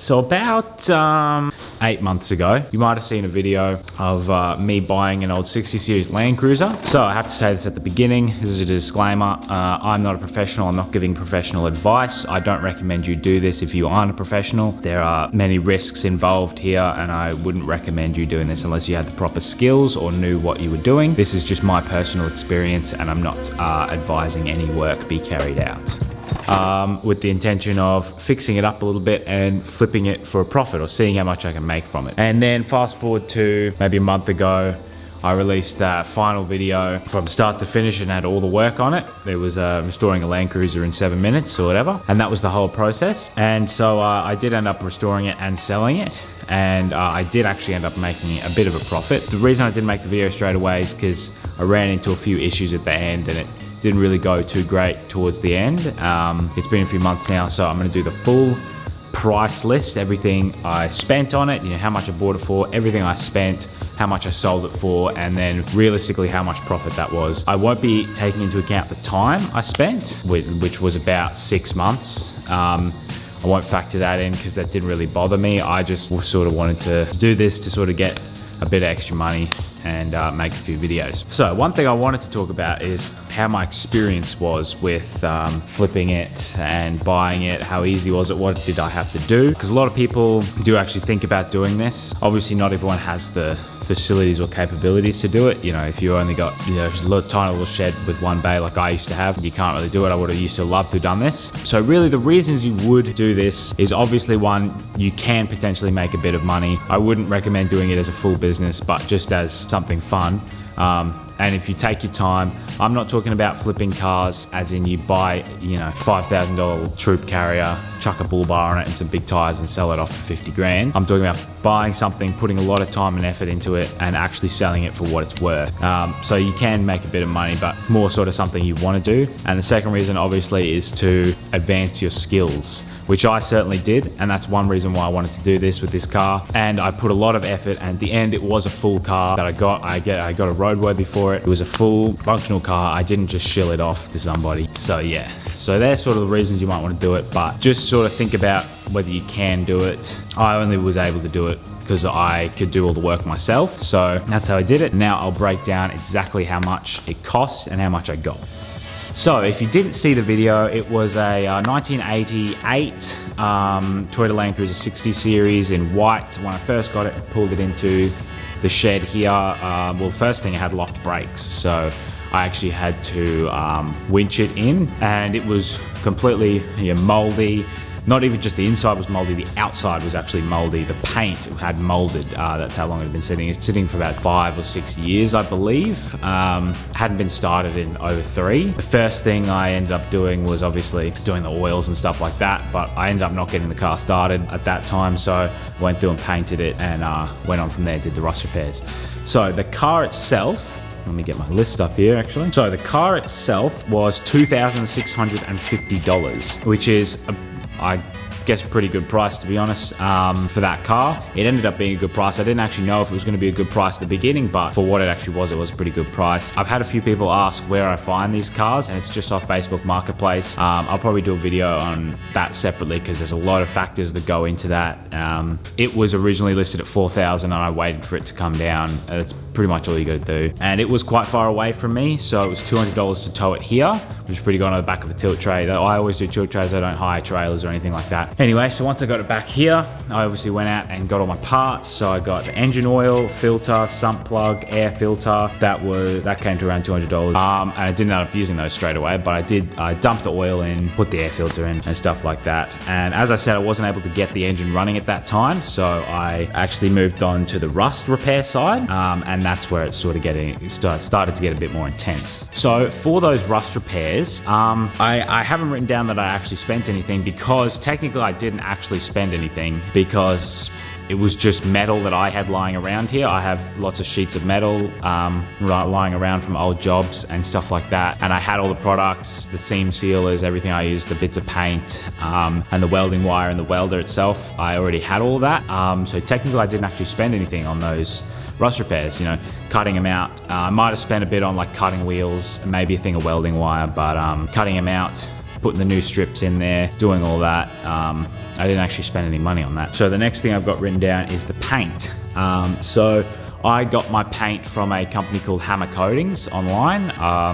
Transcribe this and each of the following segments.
So about 8 months ago, you might have seen a video of me buying an old 60 Series Land Cruiser. So I have to say this at the beginning, this is a disclaimer. I'm not a professional, I'm not giving professional advice. I don't recommend you do this if you aren't a professional. There are many risks involved here, and I wouldn't recommend you doing this unless you had the proper skills or knew what you were doing. This is just my personal experience, and I'm not advising any work be carried out. With the intention of fixing it up a little bit and flipping it for a profit or seeing how much I can make from it. And then fast forward to maybe a month ago, I released that final video from start to finish and had all the work on it. It was restoring a Land Cruiser in 7 minutes or whatever, and that was the whole process. And so I did end up restoring it and selling it, and I did actually end up making a bit of a profit. The reason I didn't make the video straight away is because I ran into a few issues at the end and it didn't really go too great towards the end. It's been a few months now, so I'm going to do the full price list, everything I spent on it, how much I bought it for, everything I spent, how much I sold it for, and then realistically how much profit that was. I won't be taking into account the time I spent, which was about 6 months. I won't factor that in because that didn't really bother me. I just sort of wanted to do this to sort of get a bit of extra money and make a few videos. So one thing I wanted to talk about is how my experience was with flipping it and buying it. How easy was it? What did I have to do? Because a lot of people do actually think about doing this. Obviously not everyone has the facilities or capabilities to do it. If you only got just a tiny little shed with one bay like I used to have, you can't really do it. I would have used to love to have done this. So really the reasons you would do this is obviously one, you can potentially make a bit of money. I wouldn't recommend doing it as a full business, but just as something fun. And if you take your time, I'm not talking about flipping cars as in you buy, $5,000 troop carrier, chuck a bull bar on it and some big tires and sell it off for 50 grand. I'm talking about buying something, putting a lot of time and effort into it and actually selling it for what it's worth. So you can make a bit of money, but more sort of something you want to do. And the second reason obviously is to advance your skills, which I certainly did, and that's one reason why I wanted to do this with this car. And I put a lot of effort, and at the end it was a full car that I got. I got a roadworthy for it. It was a full functional car. I didn't just shill it off to somebody. So yeah, so they're sort of the reasons you might want to do it, but just sort of think about whether you can do it. I only was able to do it because I could do all the work myself. So that's how I did it. Now I'll break down exactly how much it costs and how much I got. So if you didn't see the video, it was a 1988 Toyota Land Cruiser 60 Series in white. When I first got it, I pulled it into the shed here. Well, first thing, it had locked brakes, so I actually had to winch it in, and it was completely moldy. Not even just the inside was moldy, the outside was actually moldy. The paint had molded. That's how long it had been sitting. It's sitting for about 5 or 6 years, I believe. Hadn't been started in over 3. The first thing I ended up doing was obviously doing the oils and stuff like that, but I ended up not getting the car started at that time, so I went through and painted it and went on from there, did the rust repairs. So the car itself, let me get my list up here actually. So the car itself was $2,650, which is I guess a pretty good price, to be honest, for that car. It ended up being a good price. I didn't actually know if it was going to be a good price at the beginning, but for what it actually was, it was a pretty good price. I've had a few people ask where I find these cars, and it's just off Facebook Marketplace. I'll probably do a video on that separately because there's a lot of factors that go into that. It was originally listed at $4,000 and I waited for it to come down. That's pretty much all you got to do. And it was quite far away from me, so it was $200 to tow it here, which is pretty good on the back of a tilt tray. I always do tilt trays, I don't hire trailers or anything like that. Anyway, so once I got it back here, I obviously went out and got all my parts. So I got the engine oil, filter, sump plug, air filter. That came to around $200. And I didn't end up using those straight away, but I dumped the oil in, put the air filter in and stuff like that. And as I said, I wasn't able to get the engine running at that time, so I actually moved on to the rust repair side, and that's where it started to get a bit more intense. So for those rust repairs, I haven't written down that I actually spent anything, because technically I didn't actually spend anything, because it was just metal that I had lying around here. I have lots of sheets of metal lying around from old jobs and stuff like that. And I had all the products, the seam sealers, everything I used, the bits of paint, and the welding wire and the welder itself. I already had all that. So technically I didn't actually spend anything on those rust repairs, cutting them out. I might have spent a bit on like cutting wheels and maybe a thing of welding wire, but cutting them out putting the new strips in there, doing all that. I didn't actually spend any money on that. So the next thing I've got written down is the paint. So I got my paint from a company called Hammer Coatings online.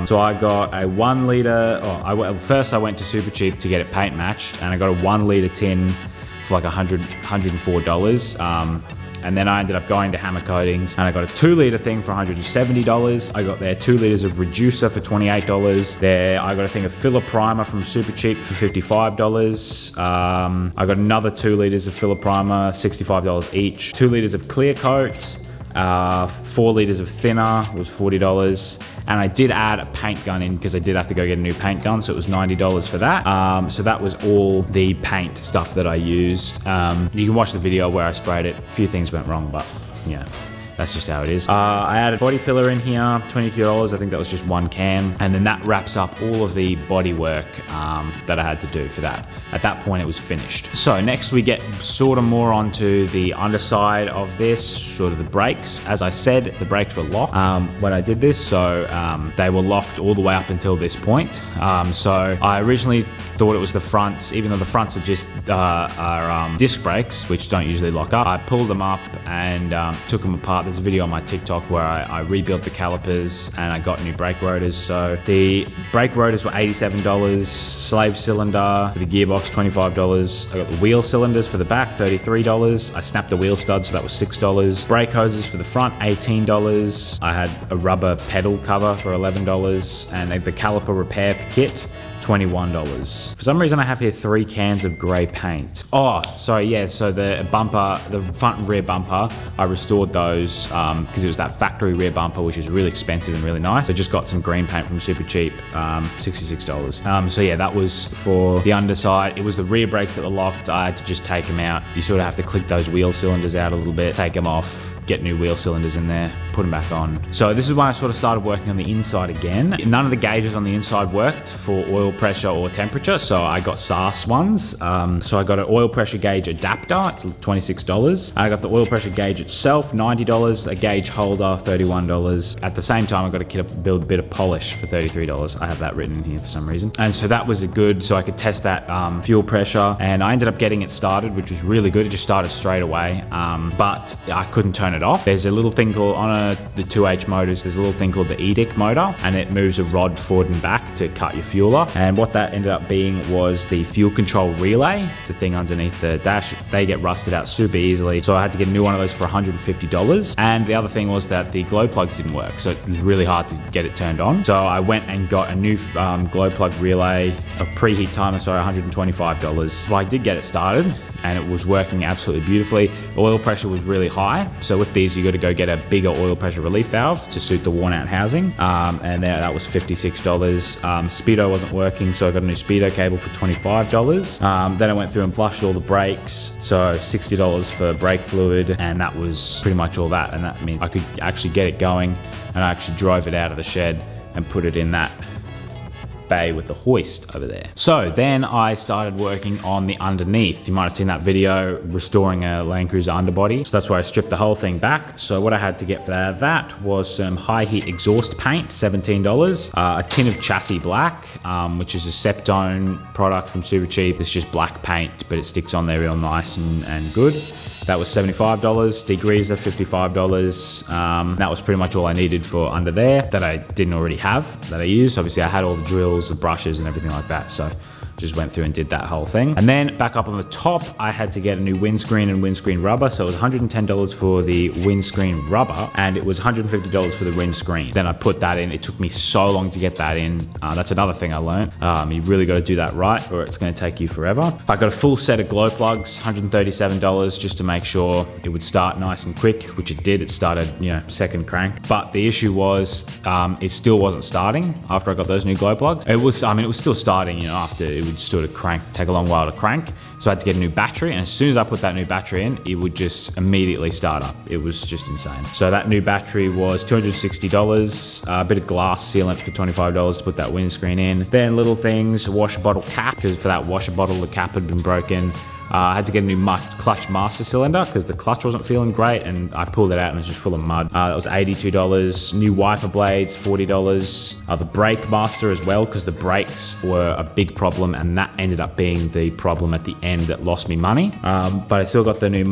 So I got a 1 litre, first I went to Supercheap to get it paint matched, and I got a 1 litre tin for like $104. And then I ended up going to Hammer Coatings and I got a 2 litre thing for $170. I got their 2 litres of reducer for $28. There, I got a thing of filler primer from Supercheap for $55. I got another 2 litres of filler primer, $65 each. 2 litres of clear coat, 4 litres of thinner was $40. And I did add a paint gun in because I did have to go get a new paint gun, so it was $90 for that. So that was all the paint stuff that I used. You can watch the video where I sprayed it. A few things went wrong, but yeah, that's just how it is. I added body filler in here, $22. I think that was just 1 can. And then that wraps up all of the body work that I had to do for that. At that point, it was finished. So next we get sort of more onto the underside of this, sort of the brakes. As I said, the brakes were locked when I did this, so they were locked all the way up until this point. So I originally thought it was the fronts, even though the fronts are just disc brakes, which don't usually lock up. I pulled them up and took them apart. There's a video on my TikTok where I rebuilt the calipers and I got new brake rotors. So the brake rotors were $87, slave cylinder for the gearbox $25. I got the wheel cylinders for the back, $33. I snapped the wheel studs, so that was $6. Brake hoses for the front, $18. I had a rubber pedal cover for $11, and the caliper repair kit, $21. For some reason I have here 3 cans of grey paint. Oh, sorry, yeah, so the bumper, the front and rear bumper, I restored those because it was that factory rear bumper, which is really expensive and really nice. I just got some green paint from Supercheap, $66. So yeah, that was for the underside. It was the rear brakes that were locked. I had to just take them out. You sort of have to click those wheel cylinders out a little bit, take them off, get new wheel cylinders in there, put them back on. So this is when I sort of started working on the inside again. None of the gauges on the inside worked for oil pressure or temperature, so I got SAS ones. So I got an oil pressure gauge adapter, it's $26. I got the oil pressure gauge itself, $90. A gauge holder, $31. At the same time, I got a kit of build bit of polish for $33. I have that written in here for some reason. And so that was a good, so I could test that fuel pressure, and I ended up getting it started, which was really good. It just started straight away, but I couldn't turn it off. There's a little thing called, on the 2H motors, there's a little thing called the EDIC motor, and it moves a rod forward and back to cut your fuel off. And what that ended up being was the fuel control relay. It's a thing underneath the dash. They get rusted out super easily, so I had to get a new one of those for $150. And the other thing was that the glow plugs didn't work, so it was really hard to get it turned on. So I went and got a new glow plug relay, a preheat timer, sorry, $125. So I did get it started, and it was working absolutely beautifully. Oil pressure was really high, so with these you got to go get a bigger oil pressure relief valve to suit the worn out housing, and that was $56. Speedo wasn't working, so I got a new Speedo cable for $25. Then I went through and flushed all the brakes, so $60 for brake fluid, and that was pretty much all that. And that means I could actually get it going, and I actually drove it out of the shed and put it in that bay with the hoist over there. So then I started working on the underneath. You might have seen that video restoring a Land Cruiser underbody. So that's where I stripped the whole thing back. So what I had to get for that was some high heat exhaust paint, $17, a tin of chassis black, which is a Septone product from Supercheap. It's just black paint, but it sticks on there real nice and good. That was $75. Degreaser, $55. That was pretty much all I needed for under there that I didn't already have, that I used. Obviously I had all the drills, the brushes and everything like that. So just went through and did that whole thing. And then back up on the top, I had to get a new windscreen and windscreen rubber. So it was $110 for the windscreen rubber, and it was $150 for the windscreen. Then I put that in. It took me so long to get that in. That's another thing I learned. You really got to do that right, or it's going to take you forever. I got a full set of glow plugs, $137, just to make sure it would start nice and quick, which it did. It started, second crank. But the issue was, it still wasn't starting after I got those new glow plugs. It was still starting, after it would sort of take a long while to crank. So I had to get a new battery, and as soon as I put that new battery in, it would just immediately start up. It was just insane. So that new battery was $260, a bit of glass sealant for $25 to put that windscreen in. Then little things, a washer bottle cap, because for that washer bottle, the cap had been broken. I had to get a new clutch master cylinder because the clutch wasn't feeling great, and I pulled it out and it was just full of mud. That was $82. New wiper blades, $40. The brake master as well, because the brakes were a big problem, and that ended up being the problem at the end that lost me money. But I still got the new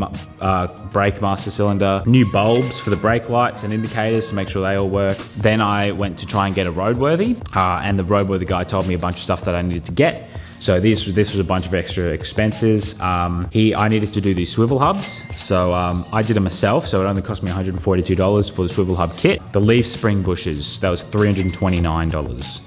brake master cylinder, new bulbs for the brake lights and indicators to make sure they all work. Then I went to try and get a roadworthy, and the roadworthy guy told me a bunch of stuff that I needed to get. So this was a bunch of extra expenses. I needed to do these swivel hubs. So I did them myself. So it only cost me $142 for the swivel hub kit. The leaf spring bushes, that was $329.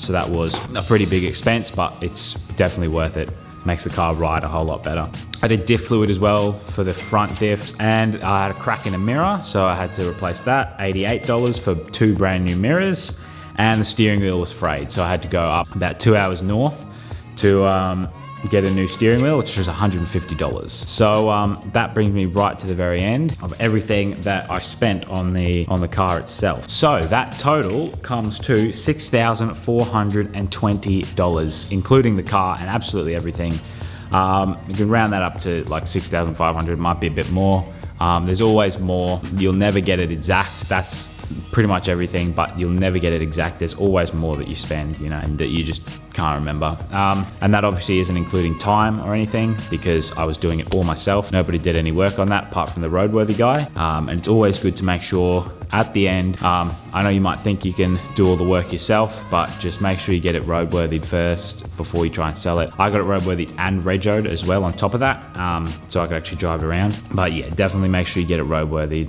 So that was a pretty big expense, but it's definitely worth it. Makes the car ride a whole lot better. I did diff fluid as well for the front diffs, and I had a crack in a mirror, so I had to replace that. $88 for 2 brand new mirrors, and the steering wheel was frayed, so I had to go up about 2 hours north to get a new steering wheel, which was $150. So that brings me right to the very end of everything that I spent on the car itself. So that total comes to $6,420, including the car and absolutely everything. You can round that up to like $6,500, might be a bit more. There's always more. You'll never get it exact. That's pretty much everything, but you'll never get it exact. There's always more that you spend, you know, and that you just can't remember. And that obviously isn't including time or anything, because I was doing it all myself. Nobody did any work on that apart from the roadworthy guy. And it's always good to make sure at the end, I know you might think you can do all the work yourself, but just make sure you get it roadworthy first before you try and sell it. I got it roadworthy and regoed as well on top of that, so I could actually drive it around. But yeah, definitely make sure you get it roadworthy.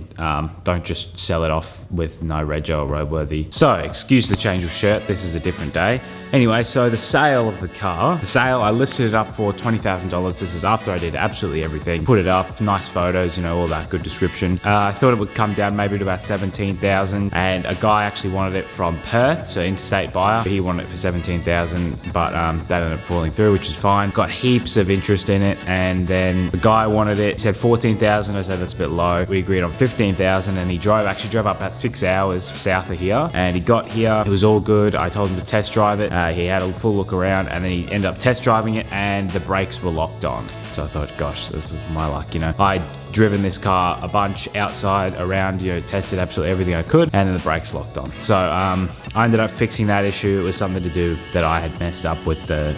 Don't just sell it off with no rego or roadworthy. So excuse the change of shirt, this is a different day. Anyway, so the sale of the car, I listed it up for $20,000. This is after I did absolutely everything. Put it up, nice photos, you know, all that good description. I thought it would come down maybe to about $17,000, and a guy actually wanted it from Perth, so interstate buyer. He wanted it for $17,000, but that ended up falling through, which is fine. Got heaps of interest in it, and then the guy wanted it, he said $14,000. I said that's a bit low. We agreed on $15,000, and he actually drove up about 6 hours south of here, and he got here, it was all good. I told him to test drive it. He had a full look around, and then he ended up test driving it, and the brakes were locked on. So I thought, gosh, this was my luck, you know. I'd driven this car a bunch outside, around, you know, tested absolutely everything I could, and then the brakes locked on. So I ended up fixing that issue. It was something to do that I had messed up with the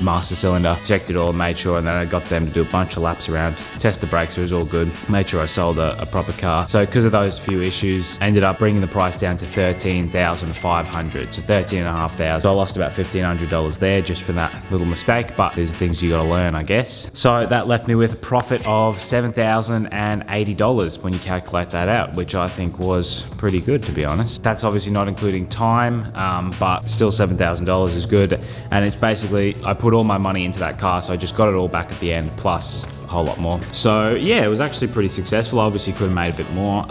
master cylinder. Checked it all, made sure, and then I got them to do a bunch of laps around, test the brakes, it was all good. Made sure I sold a proper car. So because of those few issues, ended up bringing the price down to $13,500, so $13,500. So I lost about $1,500 there just for that little mistake, but there's things you gotta learn, I guess. So that left me with a profit of $7,080 when you calculate that out, which I think was pretty good, to be honest. That's obviously not including time, but still $7,000 is good. And it's basically, I put all my money into that car, so I just got it all back at the end, plus a whole lot more. So yeah, it was actually pretty successful. Obviously could have made a bit more,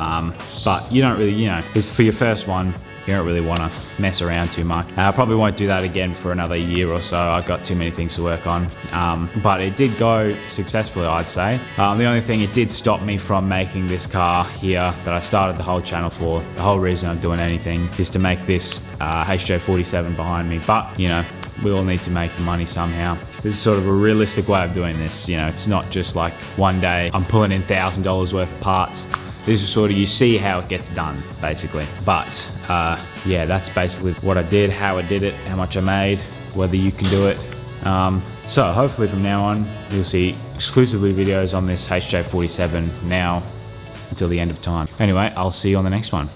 but you don't really, you know, it's for your first one, you don't really want to mess around too much. I probably won't do that again for another year or so. I've got too many things to work on. But it did go successfully, I'd say. The only thing it did stop me from making this car here that I started the whole channel for, the whole reason I'm doing anything is to make this HJ47 behind me. But, you know, we all need to make the money somehow. This is sort of a realistic way of doing this. You know, it's not just like one day I'm pulling in $1,000 worth of parts. This is sort of, you see how it gets done, basically. But yeah, that's basically what I did, how I did it, how much I made, whether you can do it. So hopefully from now on, you'll see exclusively videos on this HJ47 now until the end of time. Anyway, I'll see you on the next one.